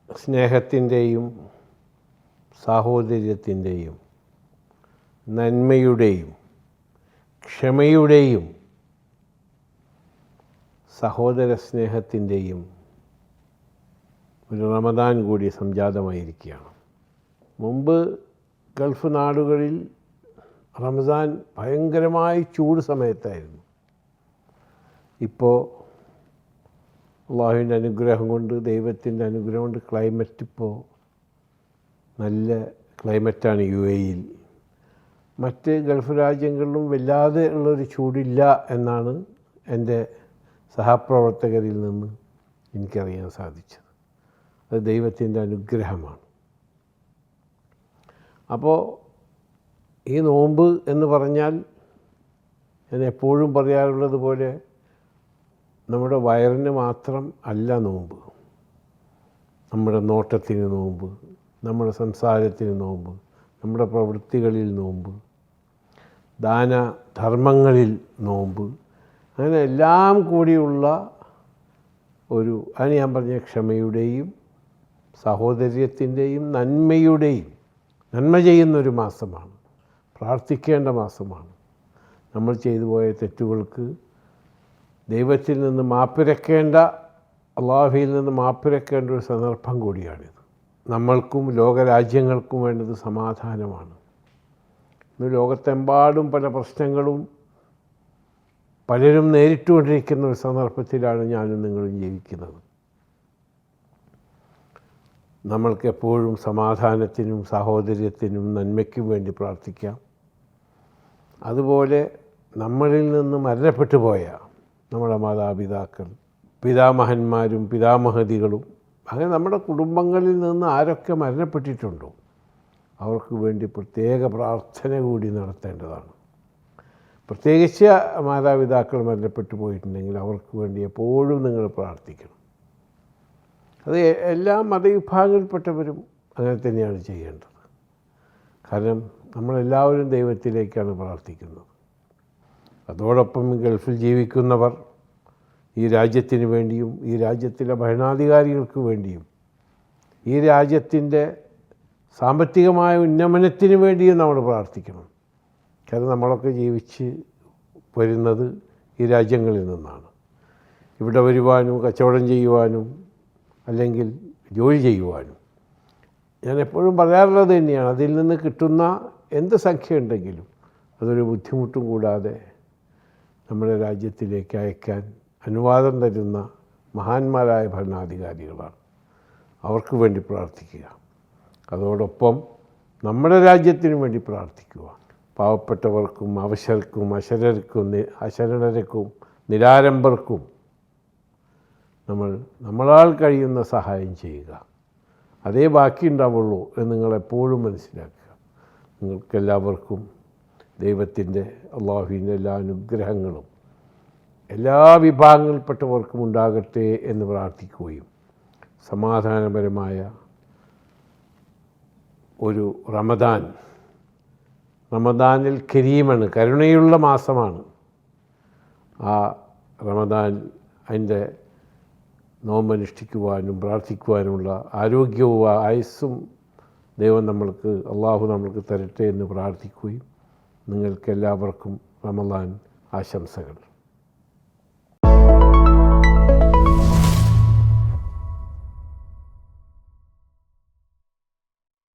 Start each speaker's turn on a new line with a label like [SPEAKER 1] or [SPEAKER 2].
[SPEAKER 1] സ്നേഹത്തിൻ്റെയും സാഹോദര്യത്തിൻ്റെയും നന്മയുടെയും ക്ഷമയുടെയും സഹോദര സ്നേഹത്തിൻ്റെയും ഒരു റമദാൻ കൂടി സംജാതമായിരിക്കുകയാണ്. മുമ്പ് ഗൾഫ് നാടുകളിൽ റമദാൻ ഭയങ്കരമായി ചൂട് സമയത്തായിരുന്നു. ഇപ്പോൾ അള്ളാഹുവിൻ്റെ അനുഗ്രഹം കൊണ്ട്, ദൈവത്തിൻ്റെ അനുഗ്രഹം കൊണ്ട് ക്ലൈമറ്റ് ഇപ്പോൾ നല്ല ക്ലൈമറ്റാണ് UAE-യിൽ. മറ്റ് ഗൾഫ് രാജ്യങ്ങളിലും വല്ലാതെ ഉള്ളൊരു ചൂടില്ല എന്നാണ് എൻ്റെ സഹപ്രവർത്തകരിൽ നിന്ന് എനിക്കറിയാൻ സാധിച്ചത്. അത് ദൈവത്തിൻ്റെ അനുഗ്രഹമാണ്. അപ്പോൾ ഈ നോമ്പ് എന്ന് പറഞ്ഞാൽ ഞാൻ എപ്പോഴും പറയാറുള്ളത് പോലെ നമ്മുടെ വയറിന് മാത്രം അല്ല നോമ്പ്. നമ്മുടെ നോട്ടത്തിന് നോമ്പ്, നമ്മുടെ സംസാരത്തിന് നോമ്പ്, നമ്മുടെ പ്രവൃത്തികളിൽ നോമ്പ്, ദാനധർമ്മങ്ങളിൽ നോമ്പ്, അങ്ങനെ എല്ലാം കൂടിയുള്ള അതിന് ഞാൻ പറഞ്ഞ ക്ഷമയുടെയും സഹോദര്യത്തിൻ്റെയും നന്മയുടെയും, നന്മ ചെയ്യുന്നൊരു മാസമാണ്, പ്രാർത്ഥിക്കേണ്ട മാസമാണ്. നമ്മൾ ചെയ്തു പോയ തെറ്റുകൾക്ക് ദൈവത്തിൽ നിന്ന് മാപ്പിരക്കേണ്ട, അള്ളാഹുവിൽ നിന്ന് മാപ്പിരക്കേണ്ട ഒരു സന്ദർഭം കൂടിയാണിത്. നമ്മൾക്കും ലോകരാജ്യങ്ങൾക്കും വേണ്ടത് സമാധാനമാണ്. ഇന്ന് ലോകത്തെമ്പാടും പല പ്രശ്നങ്ങളും പലരും നേരിട്ടുകൊണ്ടിരിക്കുന്ന ഒരു സന്ദർഭത്തിലാണ് ഞാനും നിങ്ങളും ജീവിക്കുന്നത്. നമ്മൾക്കെപ്പോഴും സമാധാനത്തിനും സാഹോദര്യത്തിനും നന്മയ്ക്കും വേണ്ടി പ്രാർത്ഥിക്കാം. അതുപോലെ നമ്മളിൽ നിന്ന് മരണപ്പെട്ടു പോയ നമ്മുടെ മാതാപിതാക്കൾ, പിതാമഹന്മാരും പിതാമഹതികളും, അങ്ങനെ നമ്മുടെ കുടുംബങ്ങളിൽ നിന്ന് ആരൊക്കെ മരണപ്പെട്ടിട്ടുണ്ടോ അവർക്ക് വേണ്ടി പ്രത്യേക പ്രാർത്ഥന കൂടി നടത്തേണ്ടതാണ്. പ്രത്യേകിച്ച് മാതാപിതാക്കൾ മരണപ്പെട്ടു പോയിട്ടുണ്ടെങ്കിൽ അവർക്ക് വേണ്ടി എപ്പോഴും നിങ്ങൾ പ്രാർത്ഥിക്കണം. അത് എല്ലാ മതവിഭാഗങ്ങളിൽപ്പെട്ടവരും അങ്ങനെ തന്നെയാണ് ചെയ്യേണ്ടത്. കാരണം നമ്മളെല്ലാവരും ദൈവത്തിലേക്കാണ് പ്രാർത്ഥിക്കുന്നത്. അതോടൊപ്പം ഗൾഫിൽ ജീവിക്കുന്നവർ ഈ രാജ്യത്തിന് വേണ്ടിയും ഈ രാജ്യത്തിലെ ഭരണാധികാരികൾക്ക് വേണ്ടിയും ഈ രാജ്യത്തിൻ്റെ സാമ്പത്തികമായ ഉന്നമനത്തിന് വേണ്ടിയും നമ്മൾ പ്രാർത്ഥിക്കണം. കാരണം നമ്മളൊക്കെ ജീവിച്ച് വരുന്നത് ഈ രാജ്യങ്ങളിൽ നിന്നാണ്. ഇവിടെ വരുവാനും കച്ചവടം ചെയ്യുവാനും അല്ലെങ്കിൽ ജോലി ചെയ്യുവാനും ഞാൻ എപ്പോഴും പറയാറുള്ളത് തന്നെയാണ്, അതിൽ നിന്ന് കിട്ടുന്ന എന്ത് സംഖ്യ ഉണ്ടെങ്കിലും അതൊരു ബുദ്ധിമുട്ടും കൂടാതെ നമ്മുടെ രാജ്യത്തിലേക്ക് അയക്കാൻ അനുവാദം തരുന്ന മഹാന്മാരായ ഭരണാധികാരികളാണ്. അവർക്ക് വേണ്ടി പ്രാർത്ഥിക്കുക. അതോടൊപ്പം നമ്മുടെ രാജ്യത്തിന് വേണ്ടി പ്രാർത്ഥിക്കുക. പാവപ്പെട്ടവർക്കും അവശർക്കും അശരണർക്കും നിരാലംബർക്കും നമ്മളാൽ കഴിയുന്ന സഹായം ചെയ്യുക. അതേ ബാക്കിയുണ്ടാവുള്ളൂ എന്ന് നിങ്ങളെപ്പോഴും മനസ്സിലാക്കുക. നിങ്ങൾക്കെല്ലാവർക്കും ദൈവത്തിൻ്റെ, അള്ളാഹുവിൻ്റെ എല്ലാ അനുഗ്രഹങ്ങളും എല്ലാ വിഭാഗങ്ങളിൽപ്പെട്ടവർക്കും ഉണ്ടാകട്ടെ എന്ന് പ്രാർത്ഥിക്കുകയും സമാധാനപരമായ ഒരു റമദാനിൽ കരീമാണ്, കരുണയുള്ള മാസമാണ്. ആ റമദാൻ അതിൻ്റെ നോമ്പനുഷ്ഠിക്കുവാനും പ്രാർത്ഥിക്കുവാനുമുള്ള ആരോഗ്യവും ആയുസ്സും അള്ളാഹു നമ്മൾക്ക് തരട്ടെ എന്ന് പ്രാർത്ഥിക്കുകയും നിങ്ങൾക്കെല്ലാവർക്കും റമദാൻ ആശംസകൾ.